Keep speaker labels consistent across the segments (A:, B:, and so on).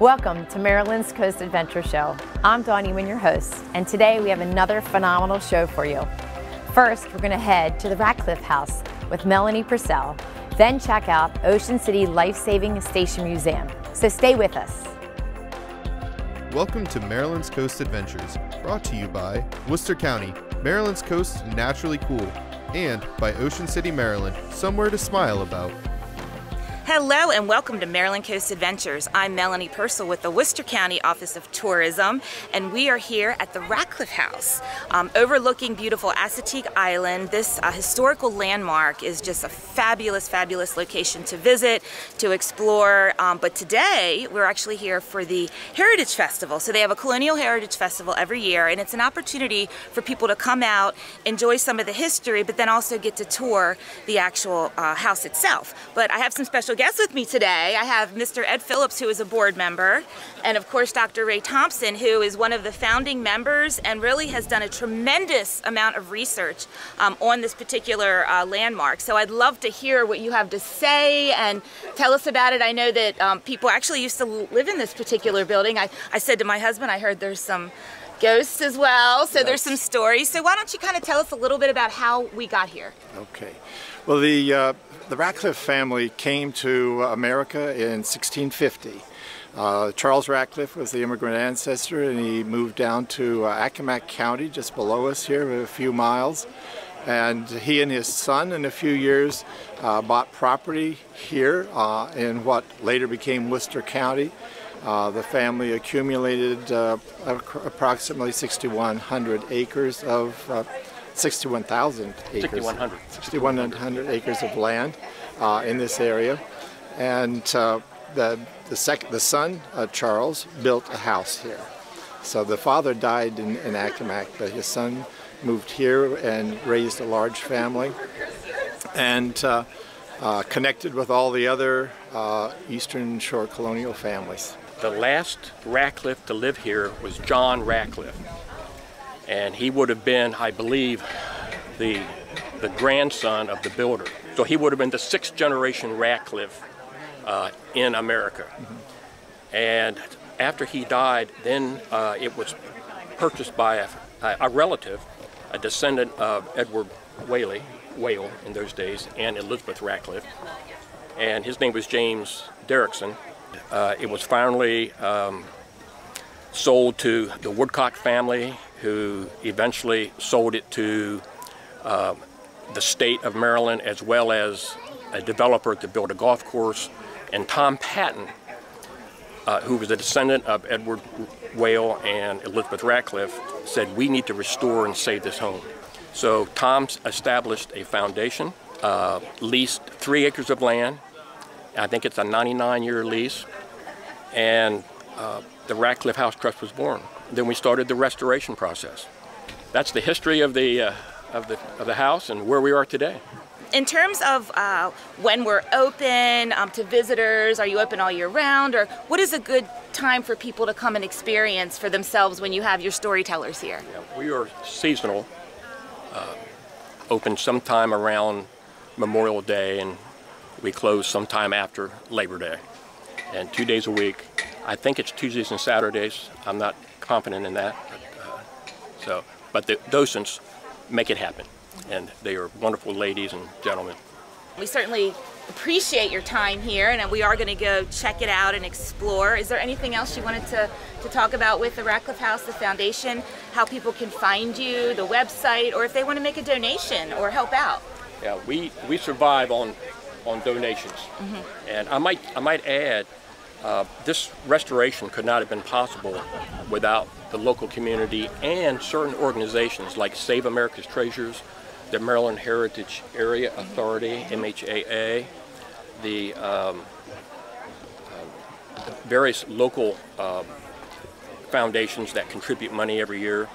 A: Welcome to Maryland's Coast Adventure Show. I'm Dawn Ewan, your host, and today we have another phenomenal show for you. First, we're going to head to the Rackliffe House with Melanie Pursel, then check out Ocean City Life-Saving Station Museum. So stay with us.
B: Welcome to Maryland's Coast Adventures, brought to you by Worcester County, Maryland's coast naturally cool, and by Ocean City, Maryland, somewhere to smile about.
C: Hello and welcome to Maryland Coast Adventures. I'm Melanie Pursel with the Worcester County Office of Tourism, and we are here at the Rackliffe House, overlooking beautiful Assateague Island. This historical landmark is just a fabulous, fabulous location to visit, to explore. But today we're actually here for the Heritage Festival. So they have a Colonial Heritage Festival every year, and it's an opportunity for people to come out, enjoy some of the history, but then also get to tour the actual house itself. But I have some special guests with me today. I have Mr. Ed Phillips, who is a board member, and of course Dr. Ray Thompson, who is one of the founding members and really has done a tremendous amount of research on this particular landmark. So I'd love to hear what you have to say and tell us about it. I know that people actually used to live in this particular building. I said to my husband, I heard there's some ghosts as well, so there's some stories. So why don't you kind of tell us a little bit about how we got here?
D: Okay. Well, the Rackliffe family came to America in 1650. Charles Rackliffe was the immigrant ancestor, and he moved down to Accomack County, just below us here, a few miles. And he and his son, in a few years, bought property here in what later became Worcester County. The family accumulated approximately 6,100 acres of 61,000 acres. 6,100 acres of land in this area, and the son, Charles, built a house here. So the father died in Accomack, but his son moved here and raised a large family, and connected with all the other Eastern Shore colonial families.
E: The last Rackliffe to live here was John Rackliffe. And he would have been, I believe, the grandson of the builder. So he would have been the 6th generation Rackliffe in America. Mm-hmm. And after he died, then it was purchased by a relative, a descendant of Edward Whale in those days, and Elizabeth Rackliffe. And his name was James Derrickson. It was finally sold to the Woodcock family, who eventually sold it to the state of Maryland, as well as a developer to build a golf course. And Tom Patton, who was a descendant of Edward Whale and Elizabeth Rackliffe, said, we need to restore and save this home. So Tom established a foundation, leased 3 acres of land. I think it's a 99-year lease. And the Rackliffe House Trust was born. Then we started the restoration process. That's the history of the house and where we are today.
C: In terms of when we're open to visitors, are you open all year round, or what is a good time for people to come and experience for themselves when you have your storytellers here?
E: Yeah, we are seasonal, open sometime around Memorial Day, and we close sometime after Labor Day, and 2 days a week. I think it's Tuesdays and Saturdays. I'm not confident in that, but the docents make it happen, and they are wonderful ladies and gentlemen.
C: We certainly appreciate your time here, and we are going to go check it out and explore. Is there anything else you wanted to talk about with the Rackliffe House, the foundation, how people can find you, the website, or if they want to make a donation or help out?
E: Yeah, we survive on donations. Mm-hmm. And I might add, this restoration could not have been possible without the local community and certain organizations like Save America's Treasures, the Maryland Heritage Area Authority, MHAA, the various local foundations that contribute money every year,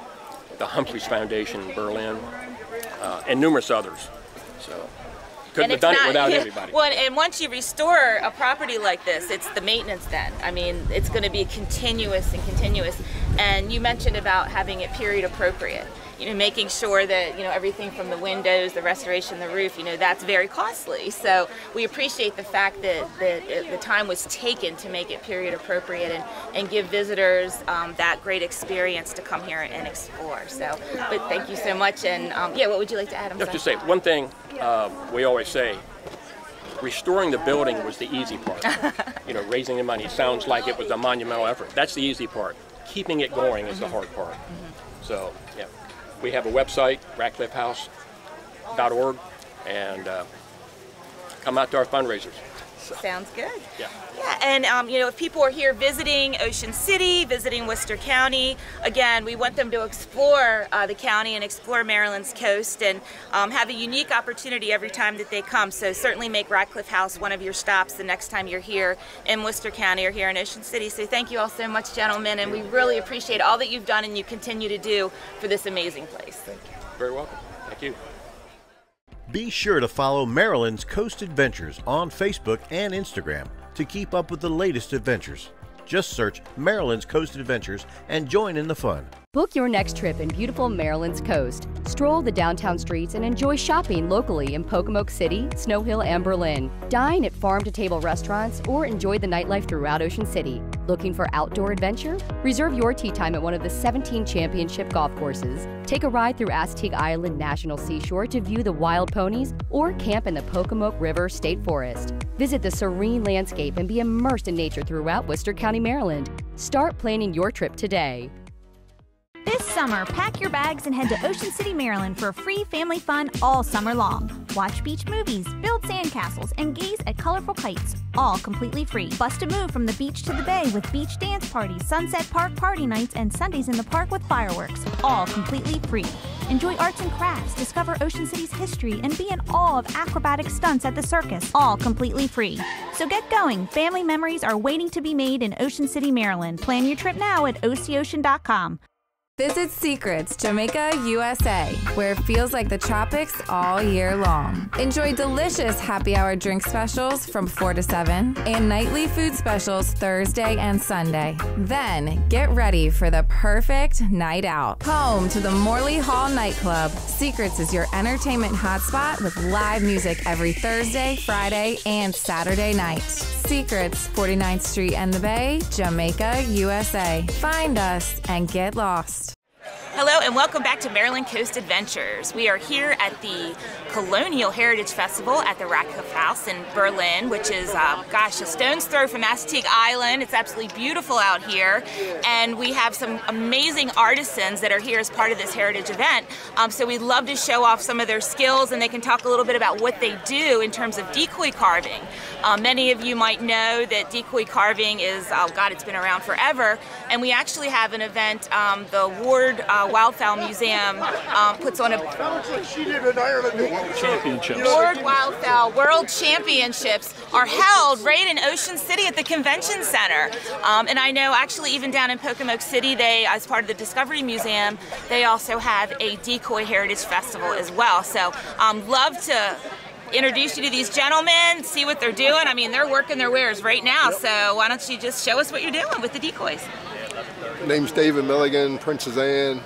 E: the Humphreys Foundation in Berlin, and numerous others. So couldn't have done it without everybody.
C: Well, and once you restore a property like this, it's the maintenance then. I mean, it's going to be continuous and continuous. And you mentioned about having it period appropriate. making sure that, everything from the windows, the restoration of the roof, that's very costly. So we appreciate the fact that the time was taken to make it period appropriate and give visitors that great experience to come here and explore. So, but thank you so much. And yeah, what would you like to add?
E: Just to say, one thing we always say, restoring the building was the easy part. Raising the money sounds like it was a monumental effort. That's the easy part. Keeping it going is the hard part. So, yeah, we have a website, racklifehouse.org, and come out to our fundraisers. So,
C: sounds good.
E: Yeah.
C: Yeah, and if people are here visiting Ocean City, visiting Worcester County, again, we want them to explore the county and explore Maryland's coast and have a unique opportunity every time that they come. So certainly make Rackliffe House one of your stops the next time you're here in Worcester County or here in Ocean City. So thank you all so much, gentlemen, and we really appreciate all that you've done and you continue to do for this amazing place.
E: Thank you. Very welcome. Thank you.
F: Be sure to follow Maryland's Coast Adventures on Facebook and Instagram to keep up with the latest adventures. Just search Maryland's Coast Adventures and join in the fun.
G: Book your next trip in beautiful Maryland's coast. Stroll the downtown streets and enjoy shopping locally in Pocomoke City, Snow Hill, and Berlin. Dine at farm-to-table restaurants or enjoy the nightlife throughout Ocean City. Looking for outdoor adventure? Reserve your tee time at one of the 17 championship golf courses. Take a ride through Assateague Island National Seashore to view the wild ponies or camp in the Pocomoke River State Forest. Visit the serene landscape and be immersed in nature throughout Worcester County, Maryland. Start planning your trip today.
H: This summer, pack your bags and head to Ocean City, Maryland for free family fun all summer long. Watch beach movies, build sandcastles, and gaze at colorful kites, all completely free. Bust a move from the beach to the bay with beach dance parties, Sunset Park party nights, and Sundays in the park with fireworks, all completely free. Enjoy arts and crafts, discover Ocean City's history, and be in awe of acrobatic stunts at the circus, all completely free. So get going. Family memories are waiting to be made in Ocean City, Maryland. Plan your trip now at OCOcean.com.
I: Visit Secrets, Jamaica, USA, where it feels like the tropics all year long. Enjoy delicious happy hour drink specials from 4 to 7 and nightly food specials Thursday and Sunday. Then get ready for the perfect night out. Home to the Morley Hall nightclub, Secrets is your entertainment hotspot with live music every Thursday, Friday, and Saturday night. Secrets, 49th Street and the Bay, Jamaica, USA. Find us and get lost.
C: Hello and welcome back to Maryland Coast Adventures. We are here at the Colonial Heritage Festival at the Rackliffe House in Berlin, which is, a stone's throw from Assateague Island. It's absolutely beautiful out here. And we have some amazing artisans that are here as part of this heritage event. So we'd love to show off some of their skills and they can talk a little bit about what they do in terms of decoy carving. Many of you might know that decoy carving is, it's been around forever. And we actually have an event, the Ward Wildfowl Museum puts on a Ward Wildfowl World Championships are held right in Ocean City at the Convention Center. And I know actually even down in Pocomoke City, they, as part of the Discovery Museum, they also have a Decoy Heritage Festival as well. So love to introduce you to these gentlemen, see what they're doing. I mean, they're working their wares right now, so why don't you just show us what you're doing with the decoys?
J: My name's David Milligan, Princess Anne,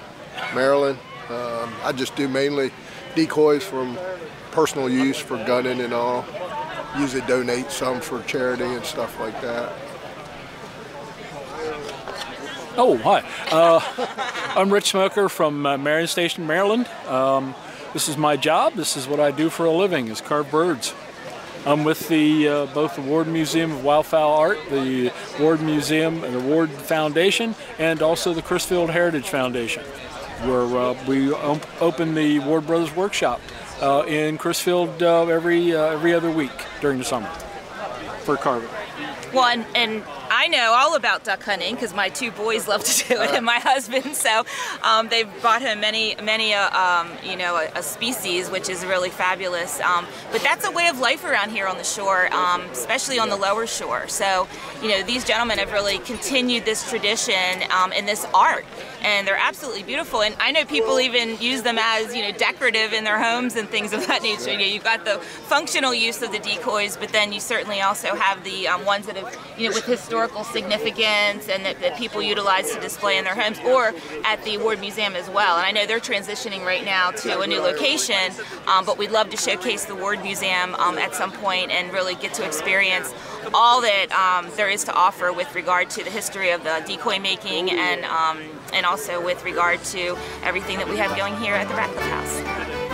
J: Maryland. I just do mainly decoys from personal use for gunning and all. Usually donate some for charity and stuff like that.
K: Oh, hi. I'm Rich Smoker from Marion Station, Maryland. This is my job. This is what I do for a living, is carve birds. I'm with the both the Ward Museum of Wildfowl Art, the Ward Museum and the Ward Foundation, and also the Crisfield Heritage Foundation, where we open the Ward Brothers Workshop in Crisfield every other week during the summer for carving.
C: Well, and I know all about duck hunting because my two boys love to do it, and my husband. So they've bought him many a species, which is really fabulous. But that's a way of life around here on the shore, especially on the lower shore. So these gentlemen have really continued this tradition and this art, and they're absolutely beautiful. And I know people even use them as decorative in their homes and things of that nature. You've got the functional use of the decoys, but then you certainly also have the ones that have with historical historical significance and that people utilize to display in their homes, or at the Ward Museum as well. And I know they're transitioning right now to a new location, but we'd love to showcase the Ward Museum at some point and really get to experience all that there is to offer with regard to the history of the decoy making and also with regard to everything that we have going here at the Rackliffe House.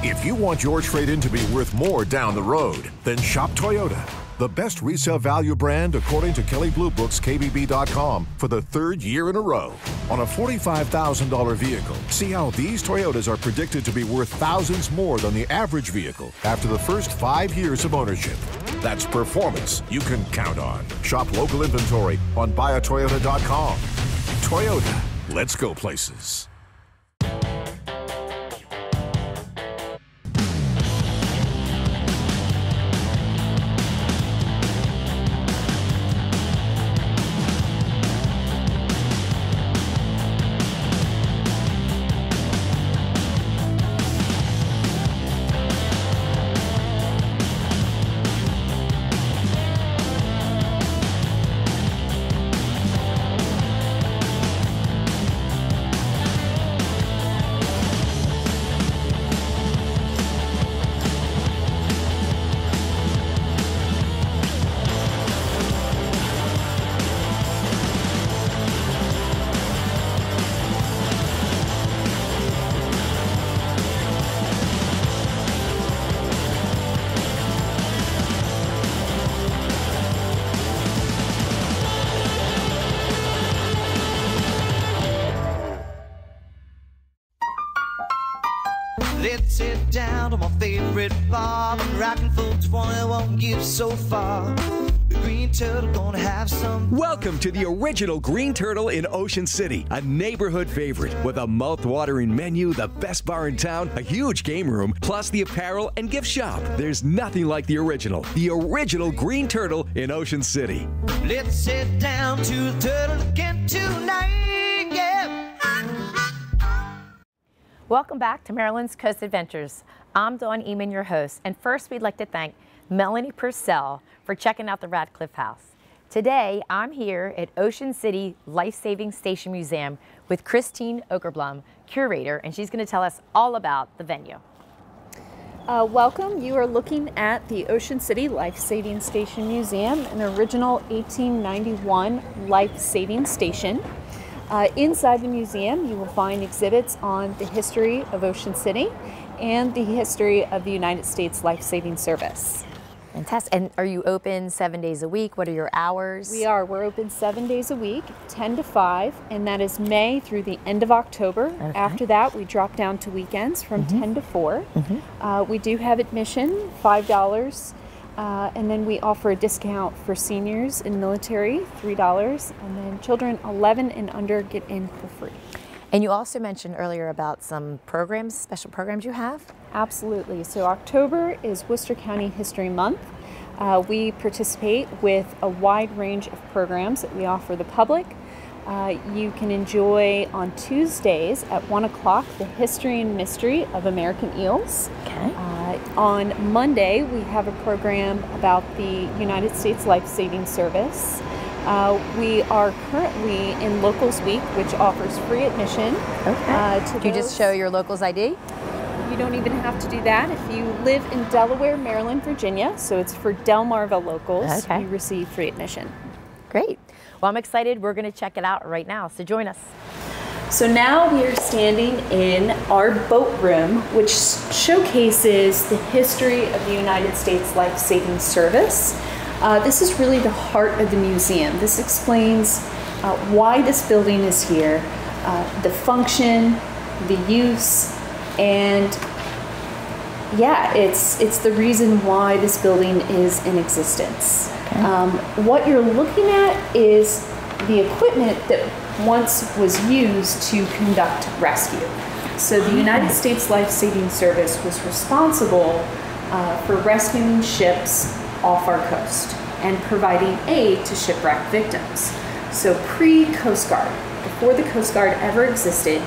L: If you want your trade-in to be worth more down the road, then shop Toyota, the best resale value brand according to Kelley Blue Book's KBB.com for the third year in a row. On a $45,000 vehicle, see how these Toyotas are predicted to be worth thousands more than the average vehicle after the first 5 years of ownership. That's performance you can count on. Shop local inventory on buyatoyota.com. Toyota, let's go places.
M: Let's sit down to my favorite bar. I'm rocking full 20, won't give so far. The Green Turtle gonna have some fun.
N: Welcome to the original Green Turtle in Ocean City, a neighborhood favorite with a mouth-watering menu, the best bar in town, a huge game room, plus the apparel and gift shop. There's nothing like the original Green Turtle in Ocean City.
M: Let's sit down to the turtle again tonight, yeah.
A: Welcome back to Maryland's Coast Adventures. I'm Dawn Eman, your host, and first we'd like to thank Melanie Pursel for checking out the Rackliffe House. Today, I'm here at Ocean City Life Saving Station Museum with Christine Okerblum, curator, and she's going to tell us all about the venue.
O: Welcome. You are looking at the Ocean City Life Saving Station Museum, an original 1891 life saving station. Inside the museum, you will find exhibits on the history of Ocean City and the history of the United States Life Saving Service.
A: Fantastic. And are you open 7 days a week? What are your hours?
O: We are. We're open 7 days a week, 10 to 5, and that is May through the end of October. Okay. After that, we drop down to weekends from 10 to 4. We do have admission, $5. And then we offer a discount for seniors and military, $3, and then children 11 and under get in for free.
A: And you also mentioned earlier about some programs, special programs you have?
O: Absolutely. So October is Worcester County History Month. We participate with a wide range of programs that we offer the public. You can enjoy on Tuesdays at 1 o'clock the history and mystery of American eels.
A: Okay.
O: On Monday, we have a program about the United States Life Saving Service. We are currently in Locals Week, which offers free admission.
A: Okay. Do you just show your locals ID?
O: You don't even have to do that. If you live in Delaware, Maryland, Virginia, so it's for Delmarva locals, you receive free admission.
A: Great. Well, I'm excited. We're going to check it out right now, so join us.
O: So now we are standing in our boat room, which showcases the history of the United States Life Saving Service. This is really the heart of the museum. This explains why this building is here, the function, the use, and yeah, it's the reason why this building is in existence. Okay. What you're looking at is the equipment that once was used to conduct rescue. So the United States Life Saving Service was responsible for rescuing ships off our coast and providing aid to shipwreck victims. So pre-Coast Guard, before the Coast Guard ever existed,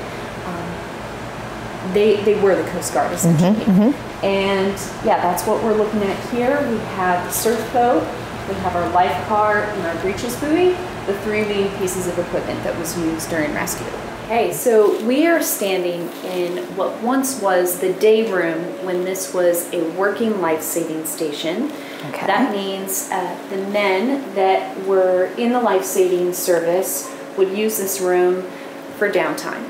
O: they were the Coast Guard essentially. And yeah, that's what we're looking at here. We have the surf boat, we have our life car and our breeches buoy, the three main pieces of equipment that was used during rescue. Okay, so we are standing in what once was the day room when this was a working life-saving station. Okay. That means the men that were in the life-saving service would use this room for downtime.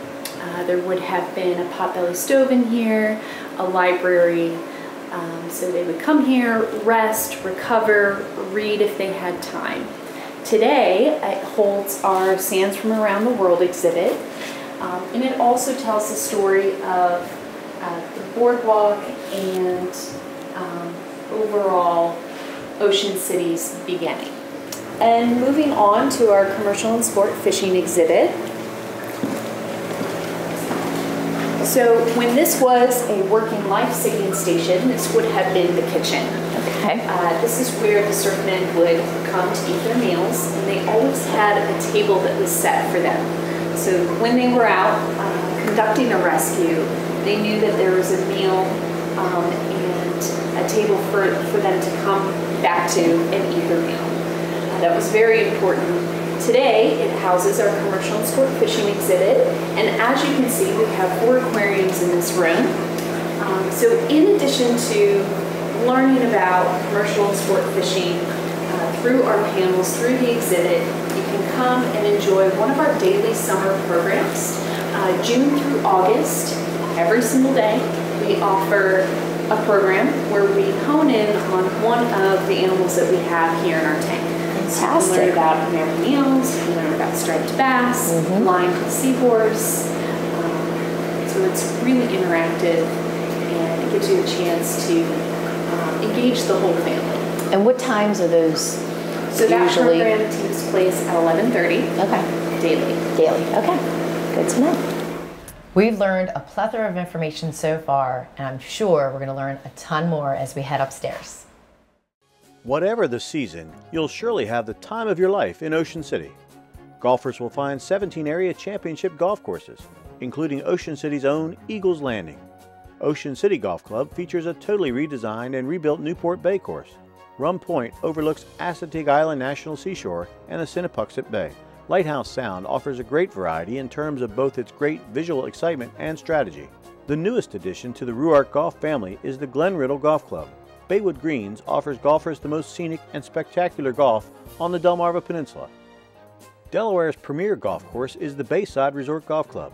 O: There would have been a potbelly stove in here, a library, so they would come here, rest, recover, read if they had time. Today, it holds our Sands from Around the World exhibit, and it also tells the story of the boardwalk and overall Ocean City's beginning. And moving on to our commercial and sport fishing exhibit. So when this was a working life-saving station, this would have been the kitchen. Okay. This is where the surfmen would come to eat their meals, and they always had a table that was set for them. So when they were out conducting a rescue, they knew that there was a meal and a table for them to come back to and eat their meal. That was very important. Today, it houses our commercial and sport fishing exhibit, and as you can see, we have 4 aquariums in this room. So in addition to learning about commercial and sport fishing through our panels, through the exhibit, you can come and enjoy one of our daily summer programs. June through August, every single day, we offer a program where we hone in on one of the animals that we have here in our tank. So you learn about American eels, you learn about striped bass, line seahorse. So it's really interactive and it gives you a chance to engage the whole family.
A: And what times are those
O: So that
A: usually?
O: program takes place at 11:30.
A: Okay.
O: Daily.
A: Okay. Good to know. We've learned a plethora of information so far, and I'm sure we're going to learn a ton more as we head upstairs.
F: Whatever the season, you'll surely have the time of your life in Ocean City. Golfers will find 17 area championship golf courses, including Ocean City's own Eagles Landing. Ocean City Golf Club features a totally redesigned and rebuilt Newport Bay course. Rum Point overlooks Assateague Island National Seashore and the Sinaptuxet Bay. Lighthouse Sound offers a great variety in terms of both its great visual excitement and strategy. The newest addition to the Ruark Golf family is the Glen Riddle Golf Club. Baywood Greens offers golfers the most scenic and spectacular golf on the Delmarva Peninsula. Delaware's premier golf course is the Bayside Resort Golf Club.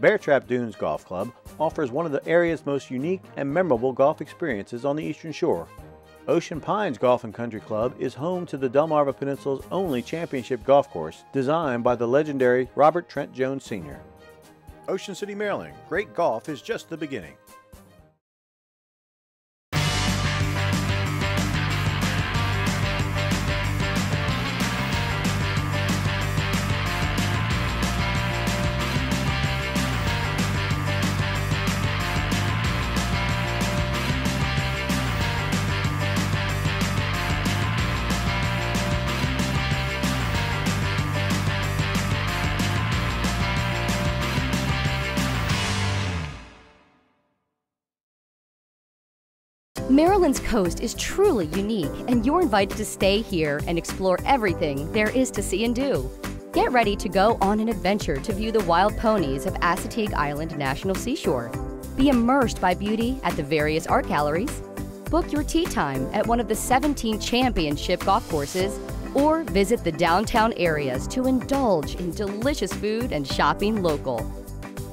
F: Bear Trap Dunes Golf Club offers one of the area's most unique and memorable golf experiences on the Eastern Shore. Ocean Pines Golf and Country Club is home to the Delmarva Peninsula's only championship golf course, designed by the legendary Robert Trent Jones Sr. Ocean City, Maryland. Great golf is just the beginning.
G: Maryland's coast is truly unique, and you're invited to stay here and explore everything there is to see and do. Get ready to go on an adventure to view the wild ponies of Assateague Island National Seashore. Be immersed by beauty at the various art galleries. Book your tee time at one of the 17 championship golf courses or visit the downtown areas to indulge in delicious food and shopping local.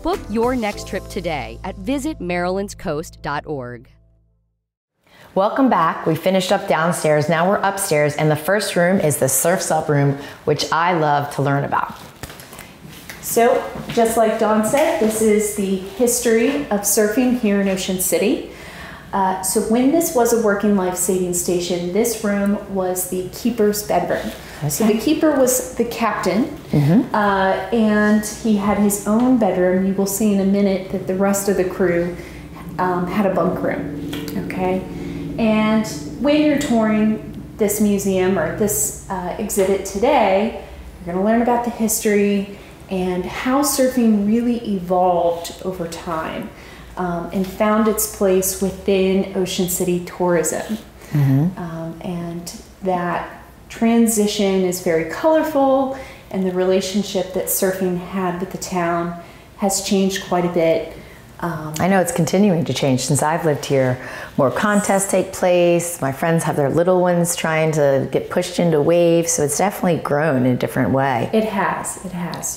G: Book your next trip today at visitmarylandscoast.org.
A: Welcome back. We finished up downstairs. Now we're upstairs, and the first room is the Surf's Up room, which I love to learn about.
O: So, just like Dawn said, this is the history of surfing here in Ocean City. So when this was a working life-saving station, this room was the keeper's bedroom. Okay. So the keeper was the captain, and he had his own bedroom. You will see in a minute that the rest of the crew had a bunk room. Okay, and when you're touring this museum or this exhibit today, you're going to learn about the history and how surfing really evolved over time. And found its place within Ocean City tourism. And that transition is very colorful, and the relationship that surfing had with the town has changed quite a bit.
A: I know it's continuing to change since I've lived here. More contests take place. My friends have their little ones trying to get pushed into waves, so it's definitely grown in a different way.
O: It has.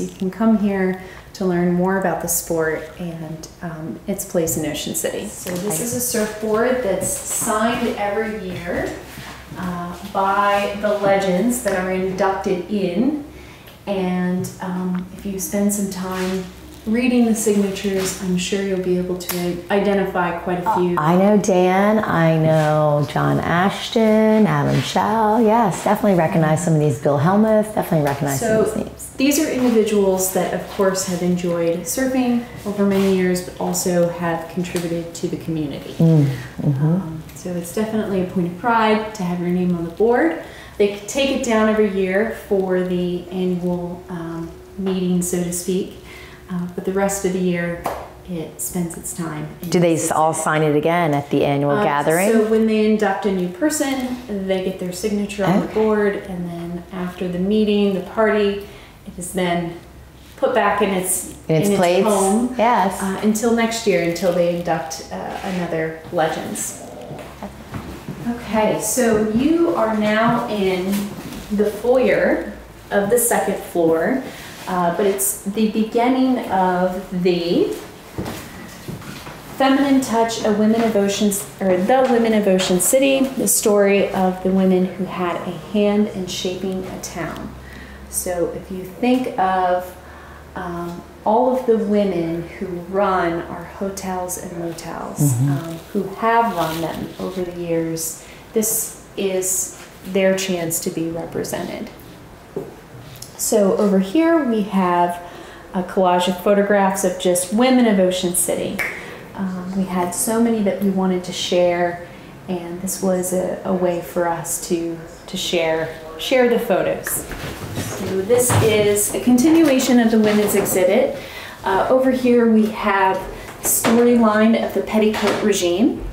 O: You can come here to learn more about the sport and its place in Ocean City. So this is a surfboard that's signed every year by the legends that are inducted in. And if you spend some time reading the signatures, I'm sure you'll be able to identify quite a few.
A: I know Dan, I know John Ashton, Adam Schall. Yes, definitely recognize some of these. Bill Helmuth, definitely recognize some of these names.
O: These are individuals that, of course, have enjoyed surfing over many years, but also have contributed to the community. So it's definitely a point of pride to have your name on the board. They take it down every year for the annual meeting, so to speak. But the rest of the year, it spends its time.
A: Do they all sign it again at the annual gathering?
O: So when they induct a new person, they get their signature on the board, and then after the meeting, the party, it is then put back in its
A: place.
O: Home.
A: Yes.
O: Until next year, until they induct another Legends. Okay, so you are now in the foyer of the second floor. But it's the beginning of the Feminine Touch, The Women of Ocean City, the story of the women who had a hand in shaping a town. So if you think of all of the women who run our hotels and motels, who have run them over the years, this is their chance to be represented. So over here we have a collage of photographs of just women of Ocean City. We had so many that we wanted to share, and this was a way for us to share the photos. So this is a continuation of the women's exhibit. Over here we have the storyline of the petticoat regime.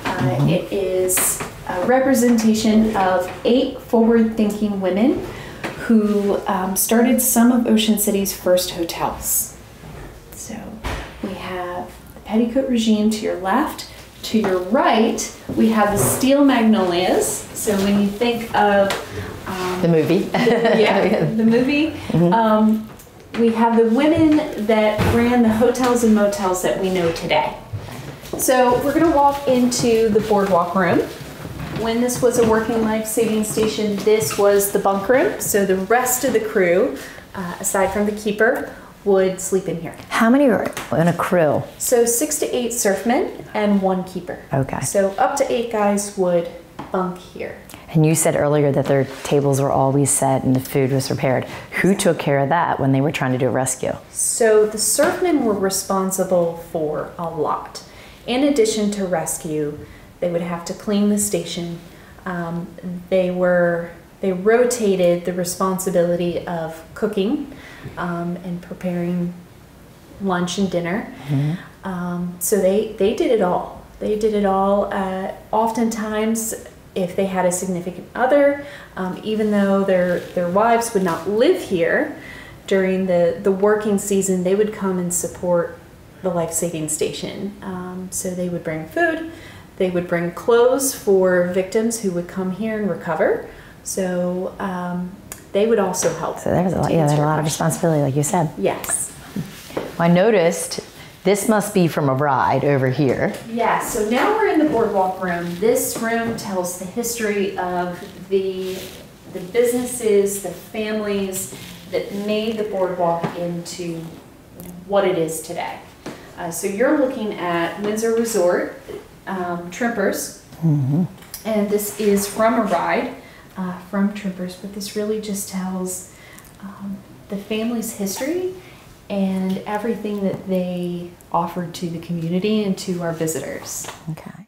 O: It is a representation of 8 forward-thinking women who started some of Ocean City's first hotels. So we have the petticoat regime to your left. To your right, we have the steel magnolias. So when you think of
A: the movie,
O: the movie, we have the women that ran the hotels and motels that we know today. So we're going to walk into the boardwalk room. When this was a working life-saving station, this was the bunk room. So the rest of the crew, aside from the keeper, would sleep in here.
A: How many are in a crew?
O: So 6 to 8 surfmen and 1 keeper.
A: Okay.
O: So up to 8 guys would bunk here.
A: And you said earlier that their tables were always set and the food was prepared. Who took care of that when they were trying to do a rescue?
O: So the surfmen were responsible for a lot. In addition to rescue, they would have to clean the station. They rotated the responsibility of cooking and preparing lunch and dinner. So they did it all. They did it all. Oftentimes, if they had a significant other, even though their wives would not live here during the working season, they would come and support the life-saving station. So they would bring food. They would bring clothes for victims who would come here and recover So they would also help.
A: So there's a lot, there's a lot of responsibility, like you said.
O: Yes.
A: I noticed this must be from a ride over here.
O: Yeah, so now we're in the boardwalk room. This room tells the history of the businesses, the families that made the boardwalk into what it is today. So you're looking at Windsor Resort, Trimpers, and this is from a ride from Trimpers, but this really just tells the family's history and everything that they offered to the community and to our visitors.
A: Okay.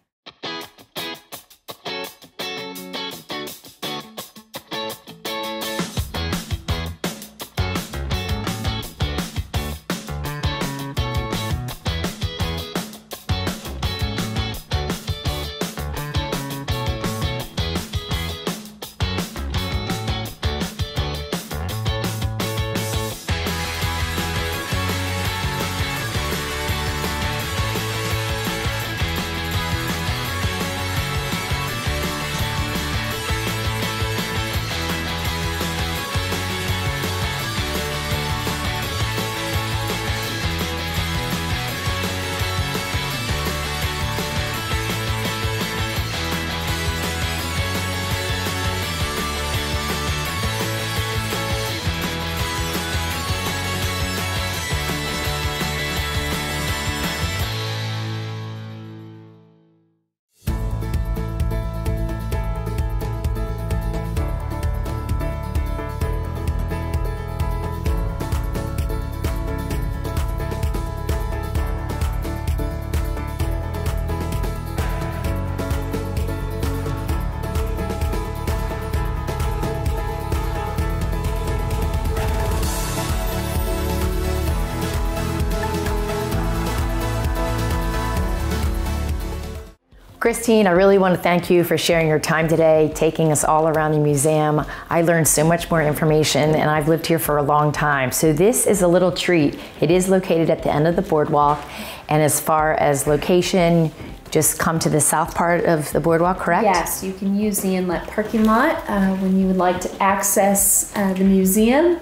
A: Christine, I really want to thank you for sharing your time today, taking us all around the museum. I learned so much more information, and I've lived here for a long time. So this is a little treat. It is located at the end of the boardwalk, and as far as location, just come to the south part of the boardwalk, correct?
O: Yes, you can use the inlet parking lot when you would like to access the museum.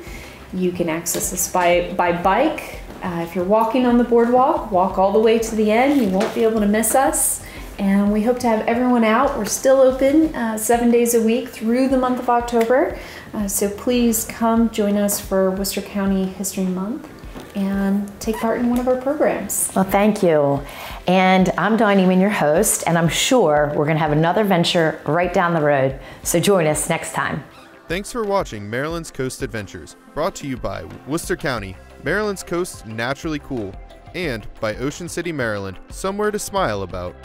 O: You can access this by bike. If you're walking on the boardwalk, walk all the way to the end. You won't be able to miss us. And we hope to have everyone out. We're still open 7 days a week through the month of October. So please come join us for Worcester County History Month and take part in one of our programs.
A: Well, thank you. And I'm Dawn Eman, your host, and I'm sure we're going to have another venture right down the road. So join us next time.
B: Thanks for watching Maryland's Coast Adventures, brought to you by Worcester County, Maryland's coast naturally cool, and by Ocean City, Maryland, somewhere to smile about.